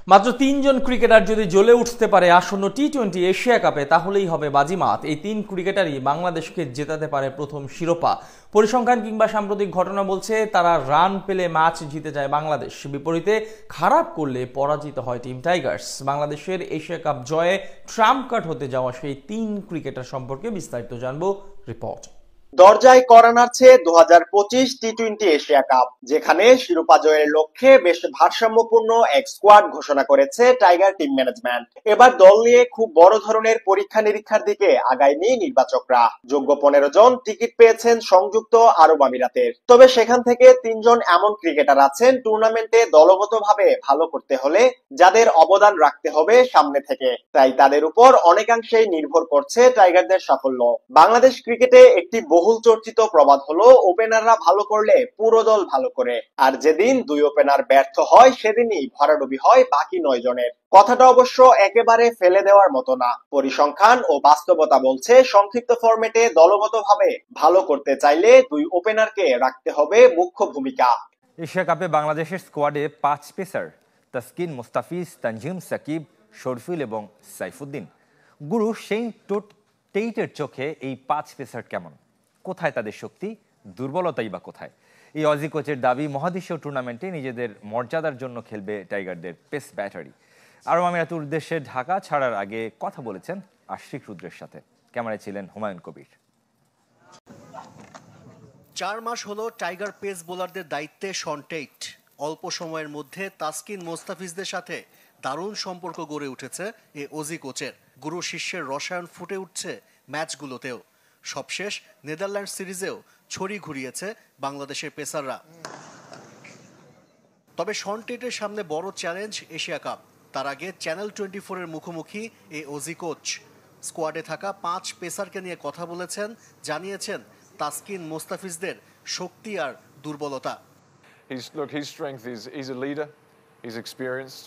মাত্র ৩ জন ক্রিকেটার যদি জ্বলে উঠতে পারে আসন্ন টি-20 এশিয়া কাপে, তাহলেই হবে বাজিমাত। এই ৩ ক্রিকেটারই বাংলাদেশকে জেতাতে পারে প্রথম শিরোপা। পরিসংখ্যান কিংবা সাম্প্রতিক ঘটনা বলছে তারা রান পেলে ম্যাচ জিতে যায় বাংলাদেশ, বিপরীতে খারাপ করলে পরাজিত হয় টিম টাইগার্স। বাংলাদেশের এশিয়া কাপ জয়ে ট্রাম্প কার্ড হতে যাওয়া সেই ৩ ক্রিকেটার সম্পর্কে বিস্তারিত জানবো রিপোর্ট। দরজায় কড়া নাড়ছে 2025 টি-20 এশিয়া কাপ, যেখানে শিরোপা জয়ের লক্ষ্যে বেশ ভারসাম্যপূর্ণ এক স্কোয়াড ঘোষণা করেছে টাইগার টিম ম্যানেজমেন্ট। এবার দল নিয়ে খুব বড় ধরনের পরীক্ষা নিরীক্ষার দিকে আগায়নি নির্বাচকরা। যোগ্য 15 জন টিকিট পেয়েছেন সংযুক্ত আরব আমিরাতের। তবে সেখান থেকে 3 জন এমন ক্রিকেটার আছেন টুর্নামেন্টে দলগতভাবে ভালো করতে হলে যাদের অবদান রাখতে হবে সামনে থেকে। তাই তাদের উপর অনেকাংশেই নির্ভর করছে টাইগারদের সাফল্য। বাংলাদেশ ক্রিকেটে একটি বহুল চর্চিত প্রবাদ হলো, ওপেনাররা ভালো করলে পুরো দল ভালো করে, আর যেদিন 2 ওপেনার ব্যর্থ হয় সেদিনই ভরাডুবি হয় বাকি 9 জনের। কথাটা অবশ্য একেবারে ফেলে দেওয়ার মতো না। পরিসংখ্যান ও বাস্তবতা বলছে সংক্ষিপ্ত ফরম্যাটে দলগতভাবে ভালো করতে চাইলে 2 ওপেনারকে রাখতে হবে মুখ্য ভূমিকা। এশিয়া কাপে বাংলাদেশের স্কোয়াডে 5 পেসার তাসকিন, মুস্তাফিজ, তানজিম, সাকিব, শরফুল এবং সাইফুদ্দিন। গুরু সেই টেইটের চোখে এই 5 পেসার কেমন? কোথায় তাদের শক্তি, দুর্বলতাই বা কোথায়? এই অজি কোচের দাবি, মহাদেশীয় টুর্নামেন্টে নিজেদের মর্যাদার জন্য খেলবে টাইগারদের পেস ব্যাটারি। আরব আমিরাতের উদ্দেশ্যে ঢাকা ছাড়ার আগে কথা বলেছেন আশিক রুদ্রের সাথে। ক্যামেরায় ছিলেন হুমায়ুন কবির। 4 মাস হলো টাইগার পেস বোলারদের দায়িত্বে শন টেইট। অল্প সময়ের মধ্যে তাসকিন, মোস্তাফিজদের সাথে দারুণ সম্পর্ক গড়ে উঠেছে এ অজি কোচের। গুরু শিষ্যের রসায়ন ফুটে উঠছে ম্যাচগুলোতেও। সবশেষ নেদারল্যান্ড সিরিজেও ছড়ি ঘুরিয়েছে বাংলাদেশের পেসাররা। তবে শন টেইটের সামনে বড় চ্যালেঞ্জ এশিয়া কাপ। তার আগে চ্যানেল 24 এর মুখোমুখি এই অজি কোচ স্কোয়াডে থাকা 5 পেসারকে নিয়ে কথা বলেছেন, জানিয়েছেন তাসকিন, মোস্তাফিজদের শক্তি আর দুর্বলতা। His strength is he's a leader, he's experienced,